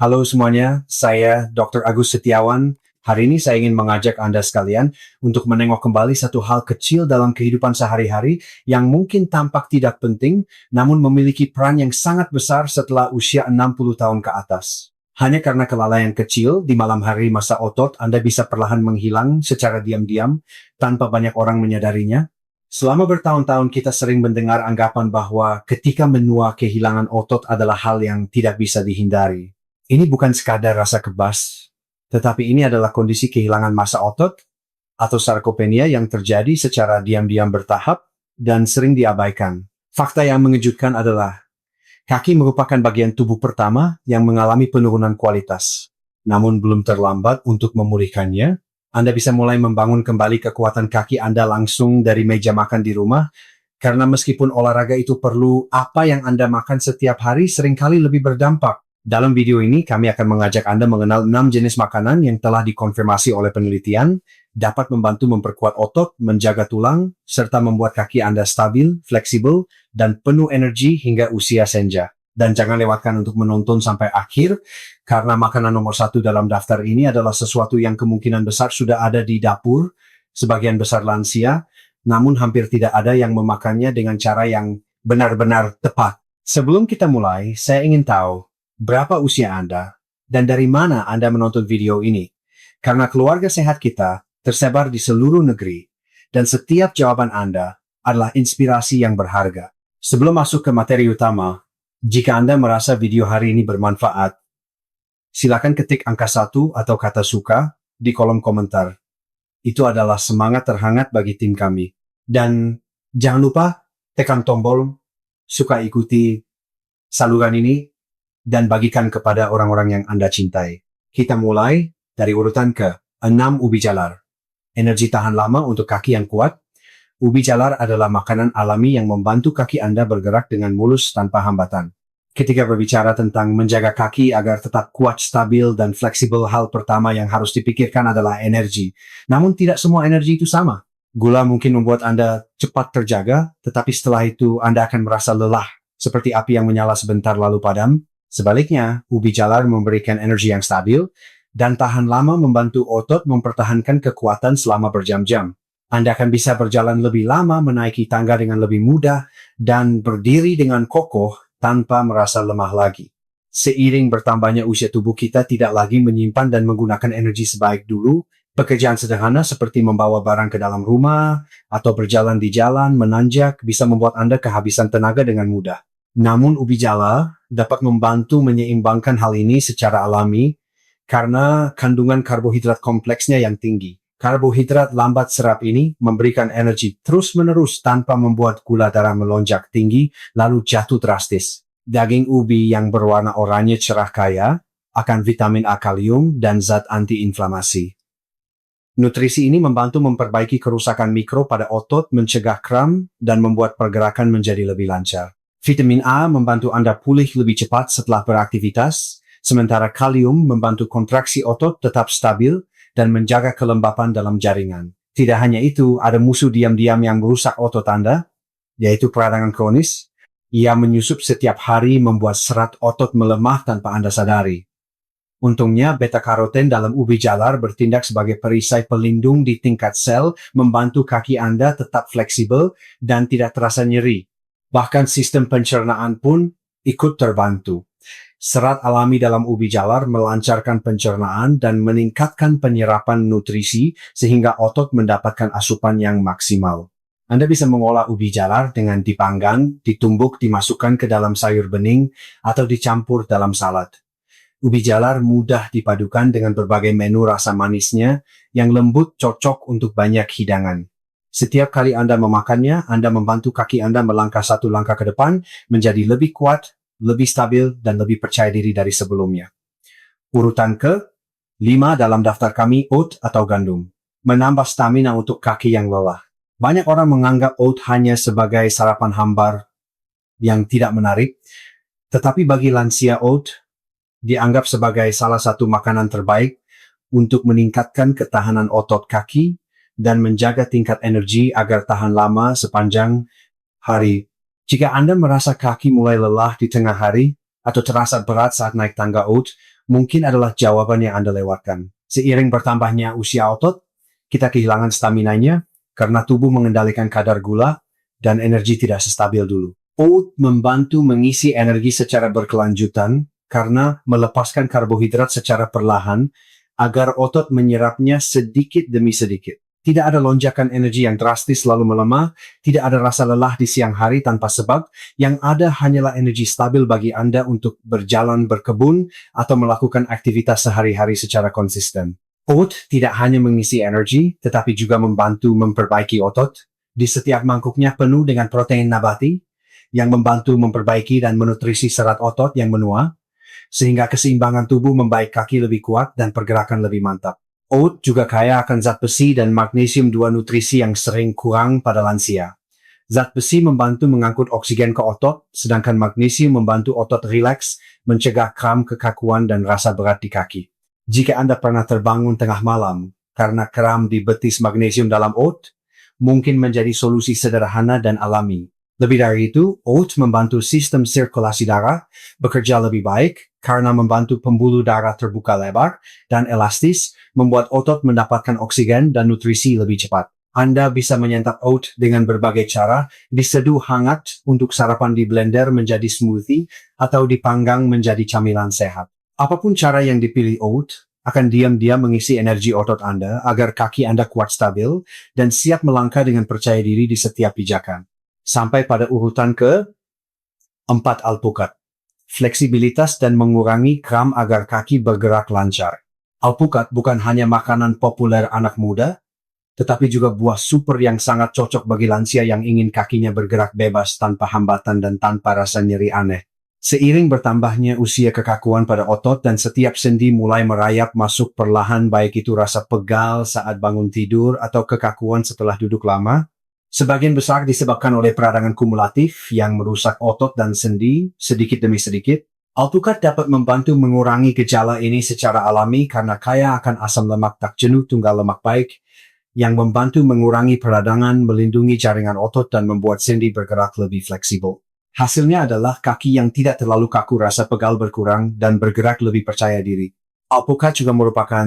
Halo semuanya, saya Dr. Agus Setiawan. Hari ini saya ingin mengajak Anda sekalian untuk menengok kembali satu hal kecil dalam kehidupan sehari-hari yang mungkin tampak tidak penting, namun memiliki peran yang sangat besar setelah usia 60 tahun ke atas. Hanya karena kelalaian kecil di malam hari masa otot, Anda bisa perlahan menghilang secara diam-diam tanpa banyak orang menyadarinya. Selama bertahun-tahun kita sering mendengar anggapan bahwa ketika menua kehilangan otot adalah hal yang tidak bisa dihindari. Ini bukan sekadar rasa kebas, tetapi ini adalah kondisi kehilangan massa otot atau sarkopenia yang terjadi secara diam-diam bertahap dan sering diabaikan. Fakta yang mengejutkan adalah kaki merupakan bagian tubuh pertama yang mengalami penurunan kualitas. Namun belum terlambat untuk memulihkannya. Anda bisa mulai membangun kembali kekuatan kaki Anda langsung dari meja makan di rumah, karena meskipun olahraga itu perlu, apa yang Anda makan setiap hari seringkali lebih berdampak. Dalam video ini, kami akan mengajak Anda mengenal 6 jenis makanan yang telah dikonfirmasi oleh penelitian, dapat membantu memperkuat otot, menjaga tulang, serta membuat kaki Anda stabil, fleksibel, dan penuh energi hingga usia senja. Dan jangan lewatkan untuk menonton sampai akhir, karena makanan nomor 1 dalam daftar ini adalah sesuatu yang kemungkinan besar sudah ada di dapur, sebagian besar lansia, namun hampir tidak ada yang memakannya dengan cara yang benar-benar tepat. Sebelum kita mulai, saya ingin tahu, berapa usia Anda, dan dari mana Anda menonton video ini? Karena keluarga sehat kita tersebar di seluruh negeri, dan setiap jawaban Anda adalah inspirasi yang berharga. Sebelum masuk ke materi utama, jika Anda merasa video hari ini bermanfaat, silakan ketik angka 1 atau kata suka di kolom komentar. Itu adalah semangat terhangat bagi tim kami. Dan jangan lupa tekan tombol suka, ikuti saluran ini, dan bagikan kepada orang-orang yang Anda cintai. Kita mulai dari urutan ke-6, ubi jalar. Energi tahan lama untuk kaki yang kuat. Ubi jalar adalah makanan alami yang membantu kaki Anda bergerak dengan mulus tanpa hambatan. Ketika berbicara tentang menjaga kaki agar tetap kuat, stabil, dan fleksibel, hal pertama yang harus dipikirkan adalah energi. Namun tidak semua energi itu sama. Gula mungkin membuat Anda cepat terjaga, tetapi setelah itu Anda akan merasa lelah, seperti api yang menyala sebentar lalu padam. Sebaliknya, ubi jalar memberikan energi yang stabil, dan tahan lama membantu otot mempertahankan kekuatan selama berjam-jam. Anda akan bisa berjalan lebih lama, menaiki tangga dengan lebih mudah, dan berdiri dengan kokoh tanpa merasa lemah lagi. Seiring bertambahnya usia tubuh kita tidak lagi menyimpan dan menggunakan energi sebaik dulu, pekerjaan sederhana seperti membawa barang ke dalam rumah, atau berjalan di jalan, menanjak, bisa membuat Anda kehabisan tenaga dengan mudah. Namun ubi jalar dapat membantu menyeimbangkan hal ini secara alami, karena kandungan karbohidrat kompleksnya yang tinggi. Karbohidrat lambat serap ini memberikan energi terus-menerus tanpa membuat gula darah melonjak tinggi lalu jatuh drastis. Daging ubi yang berwarna oranye cerah kaya akan vitamin A, kalium, dan zat antiinflamasi. Nutrisi ini membantu memperbaiki kerusakan mikro pada otot, mencegah kram, dan membuat pergerakan menjadi lebih lancar. Vitamin A membantu Anda pulih lebih cepat setelah beraktivitas, sementara kalium membantu kontraksi otot tetap stabil dan menjaga kelembapan dalam jaringan. Tidak hanya itu, ada musuh diam-diam yang merusak otot Anda, yaitu peradangan kronis. Ia menyusup setiap hari, membuat serat otot melemah tanpa Anda sadari. Untungnya, beta-karoten dalam ubi jalar bertindak sebagai perisai pelindung di tingkat sel, membantu kaki Anda tetap fleksibel dan tidak terasa nyeri. Bahkan sistem pencernaan pun ikut terbantu. Serat alami dalam ubi jalar melancarkan pencernaan dan meningkatkan penyerapan nutrisi sehingga otot mendapatkan asupan yang maksimal. Anda bisa mengolah ubi jalar dengan dipanggang, ditumbuk, dimasukkan ke dalam sayur bening, atau dicampur dalam salad. Ubi jalar mudah dipadukan dengan berbagai menu rasa manisnya yang lembut, cocok untuk banyak hidangan. Setiap kali Anda memakannya, Anda membantu kaki Anda melangkah satu langkah ke depan, menjadi lebih kuat, lebih stabil, dan lebih percaya diri dari sebelumnya. Urutan ke-5 dalam daftar kami, oat atau gandum. Menambah stamina untuk kaki yang lelah. Banyak orang menganggap oat hanya sebagai sarapan hambar yang tidak menarik, tetapi bagi lansia oat dianggap sebagai salah satu makanan terbaik untuk meningkatkan ketahanan otot kaki dan menjaga tingkat energi agar tahan lama sepanjang hari. Jika Anda merasa kaki mulai lelah di tengah hari, atau terasa berat saat naik tangga oat, mungkin adalah jawaban yang Anda lewatkan. Seiring bertambahnya usia otot, kita kehilangan stamina-nya karena tubuh mengendalikan kadar gula dan energi tidak stabil dulu. Oat membantu mengisi energi secara berkelanjutan karena melepaskan karbohidrat secara perlahan agar otot menyerapnya sedikit demi sedikit. Tidak ada lonjakan energi yang drastis lalu melemah, tidak ada rasa lelah di siang hari tanpa sebab, yang ada hanyalah energi stabil bagi Anda untuk berjalan berkebun atau melakukan aktivitas sehari-hari secara konsisten. Oat tidak hanya mengisi energi, tetapi juga membantu memperbaiki otot. Di setiap mangkuknya penuh dengan protein nabati, yang membantu memperbaiki dan menutrisi serat otot yang menua, sehingga keseimbangan tubuh membaik, kaki lebih kuat dan pergerakan lebih mantap. Oat juga kaya akan zat besi dan magnesium, dua nutrisi yang sering kurang pada lansia. Zat besi membantu mengangkut oksigen ke otot, sedangkan magnesium membantu otot rileks, mencegah kram, kekakuan, dan rasa berat di kaki. Jika Anda pernah terbangun tengah malam karena kram di betis, magnesium dalam oat mungkin menjadi solusi sederhana dan alami. Lebih dari itu, oat membantu sistem sirkulasi darah bekerja lebih baik karena membantu pembuluh darah terbuka lebar dan elastis, membuat otot mendapatkan oksigen dan nutrisi lebih cepat. Anda bisa menyantap oat dengan berbagai cara, diseduh hangat untuk sarapan, di blender menjadi smoothie, atau dipanggang menjadi camilan sehat. Apapun cara yang dipilih, oat akan diam-diam mengisi energi otot Anda agar kaki Anda kuat, stabil, dan siap melangkah dengan percaya diri di setiap pijakan. Sampai pada urutan ke-4, alpukat. Fleksibilitas dan mengurangi kram agar kaki bergerak lancar. Alpukat bukan hanya makanan populer anak muda, tetapi juga buah super yang sangat cocok bagi lansia yang ingin kakinya bergerak bebas tanpa hambatan dan tanpa rasa nyeri aneh. Seiring bertambahnya usia, kekakuan pada otot dan setiap sendi mulai merayap masuk perlahan, baik itu rasa pegal saat bangun tidur atau kekakuan setelah duduk lama. Sebagian besar disebabkan oleh peradangan kumulatif yang merusak otot dan sendi sedikit demi sedikit. Alpukat dapat membantu mengurangi gejala ini secara alami karena kaya akan asam lemak tak jenuh tunggal lemak baik yang membantu mengurangi peradangan, melindungi jaringan otot, dan membuat sendi bergerak lebih fleksibel. Hasilnya adalah kaki yang tidak terlalu kaku, rasa pegal berkurang, dan bergerak lebih percaya diri. Alpukat juga merupakan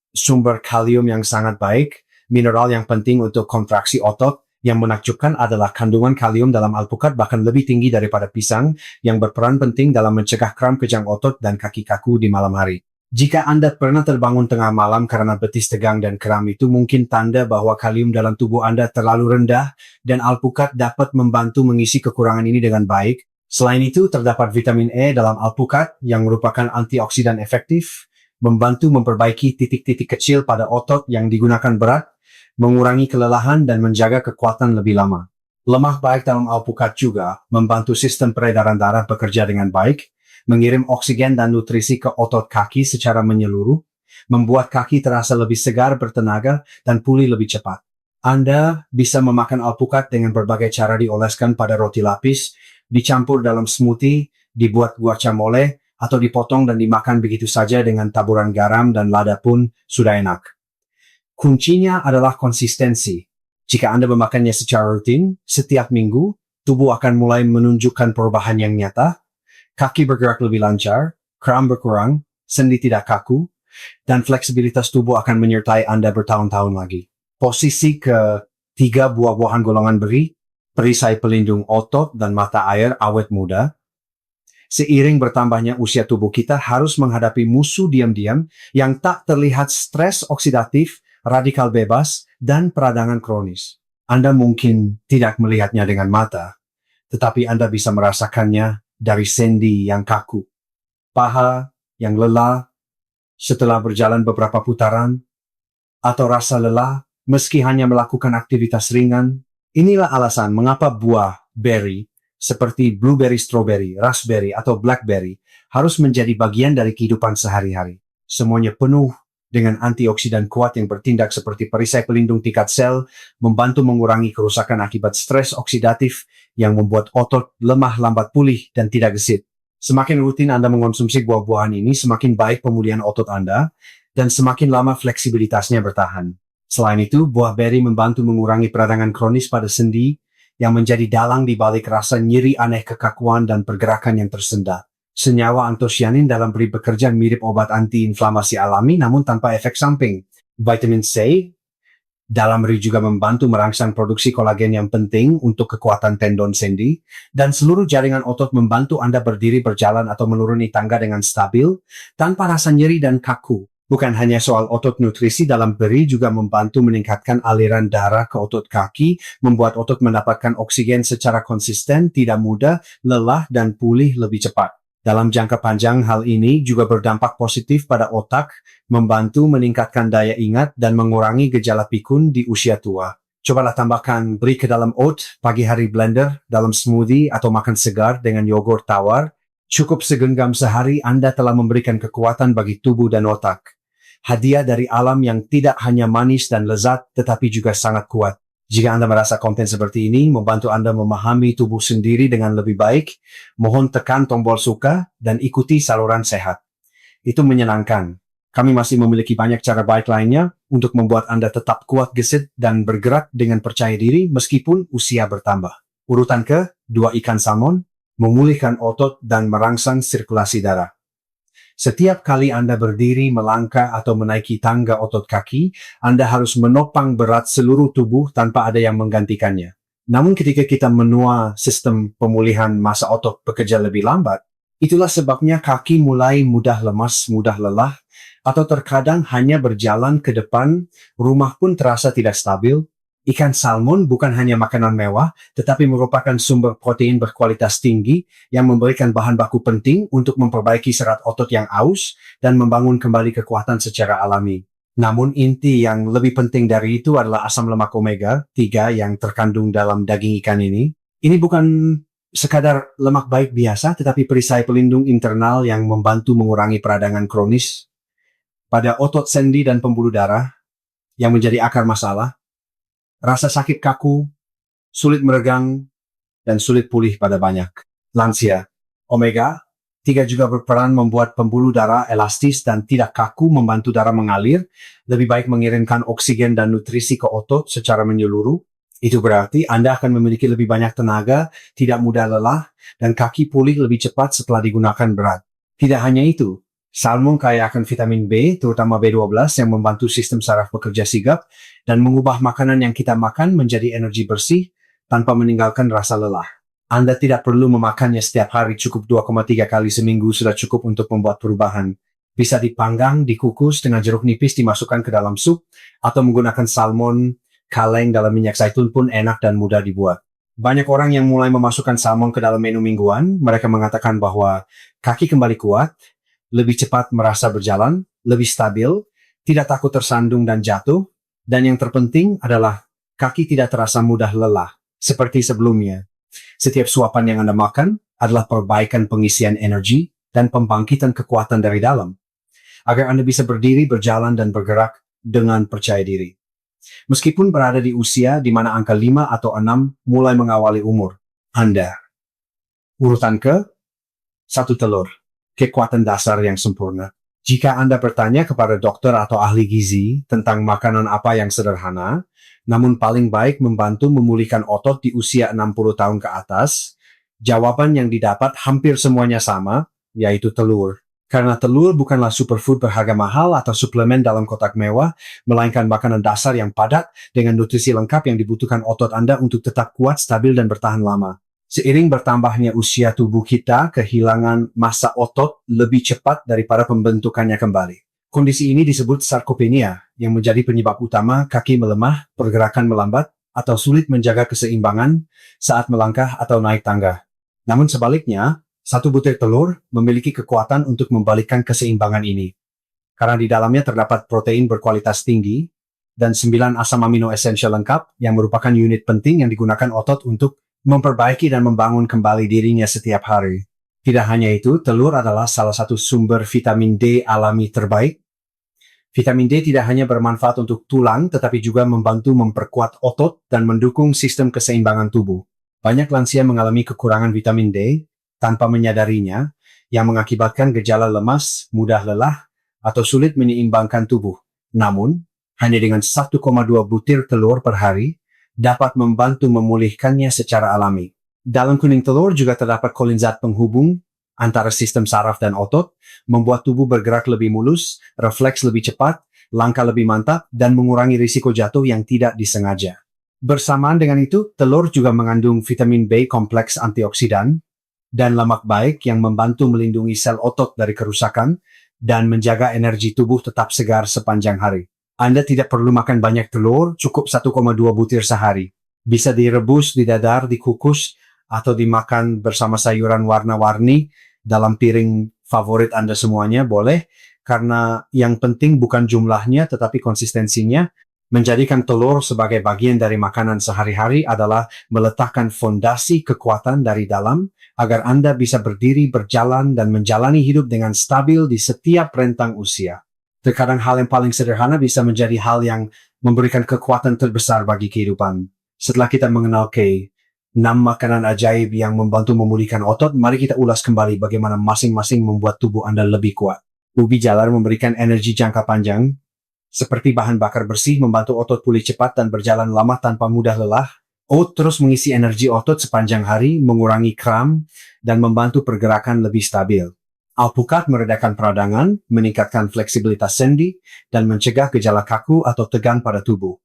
sumber kalium yang sangat baik, mineral yang penting untuk kontraksi otot. Yang menakjubkan adalah kandungan kalium dalam alpukat bahkan lebih tinggi daripada pisang, yang berperan penting dalam mencegah kram, kejang otot, dan kaki kaku di malam hari. Jika Anda pernah terbangun tengah malam karena betis tegang dan kram, itu mungkin tanda bahwa kalium dalam tubuh Anda terlalu rendah, dan alpukat dapat membantu mengisi kekurangan ini dengan baik. Selain itu, terdapat vitamin E dalam alpukat yang merupakan antioksidan efektif, membantu memperbaiki titik-titik kecil pada otot yang digunakan berat, mengurangi kelelahan, dan menjaga kekuatan lebih lama. Lemak baik dalam alpukat juga membantu sistem peredaran darah bekerja dengan baik, mengirim oksigen dan nutrisi ke otot kaki secara menyeluruh, membuat kaki terasa lebih segar, bertenaga, dan pulih lebih cepat. Anda bisa memakan alpukat dengan berbagai cara: dioleskan pada roti lapis, dicampur dalam smoothie, dibuat guacamole, atau dipotong dan dimakan begitu saja dengan taburan garam dan lada pun sudah enak. Kuncinya adalah konsistensi. Jika Anda memakannya secara rutin, setiap minggu, tubuh akan mulai menunjukkan perubahan yang nyata. Kaki bergerak lebih lancar, kram berkurang, sendi tidak kaku, dan fleksibilitas tubuh akan menyertai Anda bertahun-tahun lagi. Posisi ke-3, buah-buahan golongan beri, perisai pelindung otot dan mata air awet muda. Seiring bertambahnya usia, tubuh kita harus menghadapi musuh diam-diam yang tak terlihat: stres oksidatif, radikal bebas, dan peradangan kronis. Anda mungkin tidak melihatnya dengan mata, tetapi Anda bisa merasakannya dari sendi yang kaku, paha yang lelah setelah berjalan beberapa putaran, atau rasa lelah meski hanya melakukan aktivitas ringan. Inilah alasan mengapa buah beri seperti blueberry, strawberry, raspberry, atau blackberry harus menjadi bagian dari kehidupan sehari-hari. Semuanya penuh dengan antioksidan kuat yang bertindak seperti perisai pelindung tingkat sel, membantu mengurangi kerusakan akibat stres oksidatif yang membuat otot lemah, lambat pulih, dan tidak gesit. Semakin rutin Anda mengonsumsi buah-buahan ini, semakin baik pemulihan otot Anda, dan semakin lama fleksibilitasnya bertahan. Selain itu, buah beri membantu mengurangi peradangan kronis pada sendi yang menjadi dalang di balik rasa nyeri aneh, kekakuan, dan pergerakan yang tersendat. Senyawa antosianin dalam peri bekerja mirip obat antiinflamasi alami namun tanpa efek samping. Vitamin C dalam peri juga membantu merangsang produksi kolagen yang penting untuk kekuatan tendon sendi, dan seluruh jaringan otot membantu Anda berdiri, berjalan, atau menuruni tangga dengan stabil tanpa rasa nyeri dan kaku. Bukan hanya soal otot, nutrisi dalam peri juga membantu meningkatkan aliran darah ke otot kaki, membuat otot mendapatkan oksigen secara konsisten, tidak mudah lelah, dan pulih lebih cepat. Dalam jangka panjang, hal ini juga berdampak positif pada otak, membantu meningkatkan daya ingat dan mengurangi gejala pikun di usia tua. Cobalah tambahkan peri ke dalam oat, pagi hari blender, dalam smoothie, atau makan segar dengan yogurt tawar. Cukup segenggam sehari, Anda telah memberikan kekuatan bagi tubuh dan otak. Hadiah dari alam yang tidak hanya manis dan lezat, tetapi juga sangat kuat. Jika Anda merasa konten seperti ini membantu Anda memahami tubuh sendiri dengan lebih baik, mohon tekan tombol suka dan ikuti saluran sehat. Itu menyenangkan. Kami masih memiliki banyak cara baik lainnya untuk membuat Anda tetap kuat, gesit, dan bergerak dengan percaya diri meskipun usia bertambah. Urutan ke-2, ikan salmon, memulihkan otot dan merangsang sirkulasi darah. Setiap kali Anda berdiri, melangkah, atau menaiki tangga otot kaki, Anda harus menopang berat seluruh tubuh tanpa ada yang menggantikannya. Namun ketika kita menua, sistem pemulihan massa otot bekerja lebih lambat. Itulah sebabnya kaki mulai mudah lemas, mudah lelah, atau terkadang hanya berjalan ke depan, rumah pun terasa tidak stabil. Ikan salmon bukan hanya makanan mewah, tetapi merupakan sumber protein berkualitas tinggi yang memberikan bahan baku penting untuk memperbaiki serat otot yang aus dan membangun kembali kekuatan secara alami. Namun inti yang lebih penting dari itu adalah asam lemak omega 3 yang terkandung dalam daging ikan ini. Ini bukan sekadar lemak baik biasa, tetapi perisai pelindung internal yang membantu mengurangi peradangan kronis pada otot sendi dan pembuluh darah yang menjadi akar masalah. Rasa sakit kaku, sulit meregang, dan sulit pulih pada banyak lansia. Omega 3 juga berperan membuat pembuluh darah elastis dan tidak kaku, membantu darah mengalir, lebih baik mengirimkan oksigen dan nutrisi ke otot secara menyeluruh. Itu berarti Anda akan memiliki lebih banyak tenaga, tidak mudah lelah, dan kaki pulih lebih cepat setelah digunakan berat. Tidak hanya itu, salmon kaya akan vitamin B, terutama B12 yang membantu sistem saraf bekerja sigap dan mengubah makanan yang kita makan menjadi energi bersih tanpa meninggalkan rasa lelah. Anda tidak perlu memakannya setiap hari, cukup 2,3 kali seminggu sudah cukup untuk membuat perubahan. Bisa dipanggang, dikukus dengan jeruk nipis dimasukkan ke dalam sup, atau menggunakan salmon kaleng dalam minyak zaitun pun enak dan mudah dibuat. Banyak orang yang mulai memasukkan salmon ke dalam menu mingguan, mereka mengatakan bahwa kaki kembali kuat, lebih cepat merasa berjalan, lebih stabil, tidak takut tersandung dan jatuh, dan yang terpenting adalah kaki tidak terasa mudah lelah, seperti sebelumnya. Setiap suapan yang Anda makan adalah perbaikan pengisian energi dan pembangkitan kekuatan dari dalam, agar Anda bisa berdiri, berjalan, dan bergerak dengan percaya diri. Meskipun berada di usia di mana angka 5 atau 6 mulai mengawali umur Anda. Urutan ke-1, telur. Kekuatan dasar yang sempurna. Jika Anda bertanya kepada dokter atau ahli gizi tentang makanan apa yang sederhana, namun paling baik membantu memulihkan otot di usia 60 tahun ke atas, jawaban yang didapat hampir semuanya sama, yaitu telur. Karena telur bukanlah superfood berharga mahal atau suplemen dalam kotak mewah, melainkan makanan dasar yang padat dengan nutrisi lengkap yang dibutuhkan otot Anda untuk tetap kuat, stabil, dan bertahan lama. Seiring bertambahnya usia tubuh kita, kehilangan massa otot lebih cepat daripada pembentukannya kembali. Kondisi ini disebut sarkopenia, yang menjadi penyebab utama kaki melemah, pergerakan melambat, atau sulit menjaga keseimbangan saat melangkah atau naik tangga. Namun sebaliknya, satu butir telur memiliki kekuatan untuk membalikkan keseimbangan ini. Karena di dalamnya terdapat protein berkualitas tinggi dan 9 asam amino esensial lengkap yang merupakan unit penting yang digunakan otot untuk memperbaiki dan membangun kembali dirinya setiap hari. Tidak hanya itu, telur adalah salah satu sumber vitamin D alami terbaik. Vitamin D tidak hanya bermanfaat untuk tulang, tetapi juga membantu memperkuat otot dan mendukung sistem keseimbangan tubuh. Banyak lansia mengalami kekurangan vitamin D tanpa menyadarinya, yang mengakibatkan gejala lemas, mudah lelah, atau sulit menyeimbangkan tubuh. Namun, hanya dengan 1,2 butir telur per hari, dapat membantu memulihkannya secara alami. Dalam kuning telur juga terdapat kolinzat penghubung antara sistem saraf dan otot, membuat tubuh bergerak lebih mulus, refleks lebih cepat, langkah lebih mantap, dan mengurangi risiko jatuh yang tidak disengaja. Bersamaan dengan itu, telur juga mengandung vitamin B kompleks antioksidan dan lemak baik yang membantu melindungi sel otot dari kerusakan dan menjaga energi tubuh tetap segar sepanjang hari. Anda tidak perlu makan banyak telur, cukup 1,2 butir sehari. Bisa direbus, didadar, dikukus, atau dimakan bersama sayuran warna-warni dalam piring favorit Anda semuanya, boleh. Karena yang penting bukan jumlahnya tetapi konsistensinya. Menjadikan telur sebagai bagian dari makanan sehari-hari adalah meletakkan fondasi kekuatan dari dalam agar Anda bisa berdiri, berjalan, dan menjalani hidup dengan stabil di setiap rentang usia. Terkadang hal yang paling sederhana bisa menjadi hal yang memberikan kekuatan terbesar bagi kehidupan. Setelah kita mengenal Kay, 6 makanan ajaib yang membantu memulihkan otot, mari kita ulas kembali bagaimana masing-masing membuat tubuh Anda lebih kuat. Ubi jalar memberikan energi jangka panjang, seperti bahan bakar bersih membantu otot pulih cepat dan berjalan lama tanpa mudah lelah. Oat terus mengisi energi otot sepanjang hari, mengurangi kram, dan membantu pergerakan lebih stabil. Alpukat meredakan peradangan, meningkatkan fleksibilitas sendi, dan mencegah gejala kaku atau tegang pada tubuh.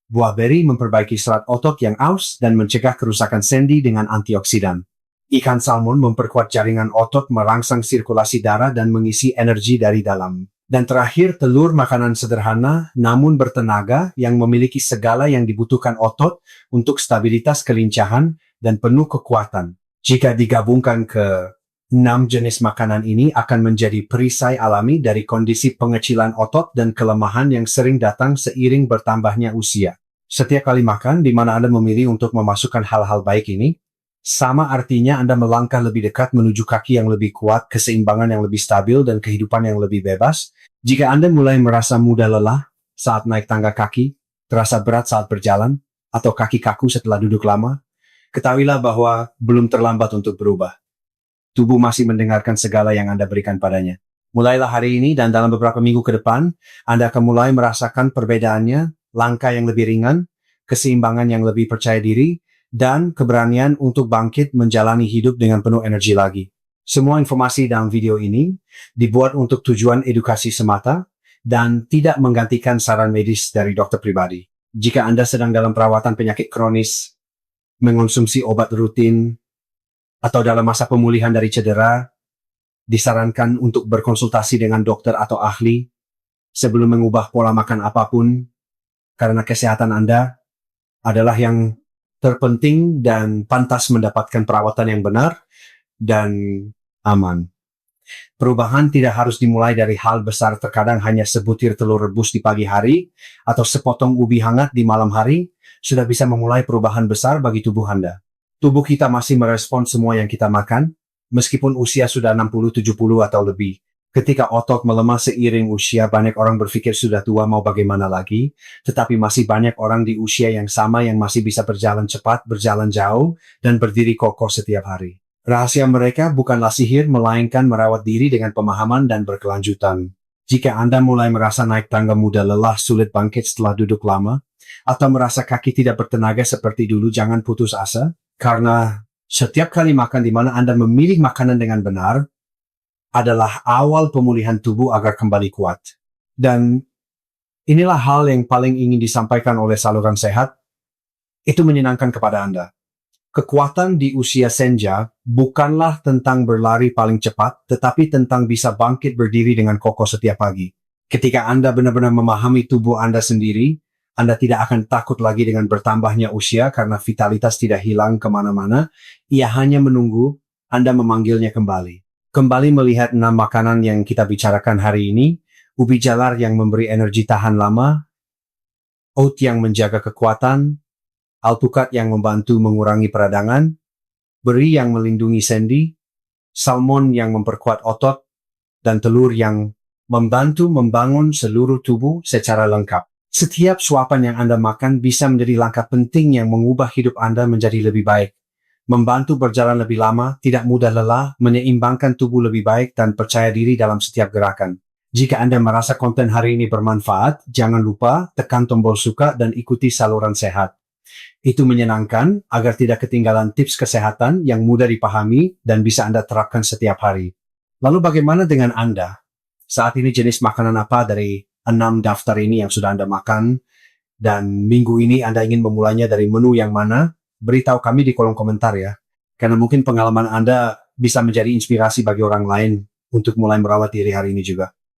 Buah beri memperbaiki serat otot yang aus dan mencegah kerusakan sendi dengan antioksidan. Ikan salmon memperkuat jaringan otot, merangsang sirkulasi darah, dan mengisi energi dari dalam. Dan terakhir, telur makanan sederhana namun bertenaga yang memiliki segala yang dibutuhkan otot untuk stabilitas kelincahan dan penuh kekuatan. Jika digabungkan ke 6 jenis makanan ini akan menjadi perisai alami dari kondisi pengecilan otot dan kelemahan yang sering datang seiring bertambahnya usia. Setiap kali makan di mana Anda memilih untuk memasukkan hal-hal baik ini, sama artinya Anda melangkah lebih dekat menuju kaki yang lebih kuat, keseimbangan yang lebih stabil, dan kehidupan yang lebih bebas. Jika Anda mulai merasa mudah lelah saat naik tangga kaki, terasa berat saat berjalan, atau kaki kaku setelah duduk lama, ketahuilah bahwa belum terlambat untuk berubah. Tubuh masih mendengarkan segala yang Anda berikan padanya. Mulailah hari ini dan dalam beberapa minggu ke depan, Anda akan mulai merasakan perbedaannya, langkah yang lebih ringan, keseimbangan yang lebih percaya diri, dan keberanian untuk bangkit menjalani hidup dengan penuh energi lagi. Semua informasi dalam video ini dibuat untuk tujuan edukasi semata dan tidak menggantikan saran medis dari dokter pribadi. Jika Anda sedang dalam perawatan penyakit kronis, mengonsumsi obat rutin, atau dalam masa pemulihan dari cedera, disarankan untuk berkonsultasi dengan dokter atau ahli sebelum mengubah pola makan apapun, karena kesehatan Anda adalah yang terpenting dan pantas mendapatkan perawatan yang benar dan aman. Perubahan tidak harus dimulai dari hal besar, terkadang hanya sebutir telur rebus di pagi hari atau sepotong ubi hangat di malam hari sudah bisa memulai perubahan besar bagi tubuh Anda. Tubuh kita masih merespons semua yang kita makan, meskipun usia sudah 60, 70 atau lebih. Ketika otot melemah seiring usia, banyak orang berpikir sudah tua mau bagaimana lagi, tetapi masih banyak orang di usia yang sama yang masih bisa berjalan cepat, berjalan jauh, dan berdiri kokoh setiap hari. Rahasia mereka bukanlah sihir, melainkan merawat diri dengan pemahaman dan berkelanjutan. Jika Anda mulai merasa naik tangga mudah lelah, sulit bangkit setelah duduk lama, atau merasa kaki tidak bertenaga seperti dulu, jangan putus asa. Karena setiap kali makan di mana Anda memilih makanan dengan benar adalah awal pemulihan tubuh agar kembali kuat. Dan inilah hal yang paling ingin disampaikan oleh saluran sehat. Itu menyenangkan kepada Anda. Kekuatan di usia senja bukanlah tentang berlari paling cepat, tetapi tentang bisa bangkit berdiri dengan kokoh setiap pagi. Ketika Anda benar-benar memahami tubuh Anda sendiri, Anda tidak akan takut lagi dengan bertambahnya usia karena vitalitas tidak hilang kemana-mana. Ia hanya menunggu Anda memanggilnya kembali. Kembali melihat 6 makanan yang kita bicarakan hari ini, ubi jalar yang memberi energi tahan lama, oat yang menjaga kekuatan, alpukat yang membantu mengurangi peradangan, beri yang melindungi sendi, salmon yang memperkuat otot, dan telur yang membantu membangun seluruh tubuh secara lengkap. Setiap suapan yang Anda makan bisa menjadi langkah penting yang mengubah hidup Anda menjadi lebih baik. Membantu berjalan lebih lama, tidak mudah lelah, menyeimbangkan tubuh lebih baik, dan percaya diri dalam setiap gerakan. Jika Anda merasa konten hari ini bermanfaat, jangan lupa tekan tombol suka dan ikuti saluran sehat. Itu menyenangkan agar tidak ketinggalan tips kesehatan yang mudah dipahami dan bisa Anda terapkan setiap hari. Lalu bagaimana dengan Anda? Saat ini jenis makanan apa dari 6 daftar ini yang sudah Anda makan? Dan minggu ini Anda ingin memulainya dari menu yang mana? Beritahu kami di kolom komentar ya. Karena mungkin pengalaman Anda bisa menjadi inspirasi bagi orang lain untuk mulai merawat diri hari ini juga.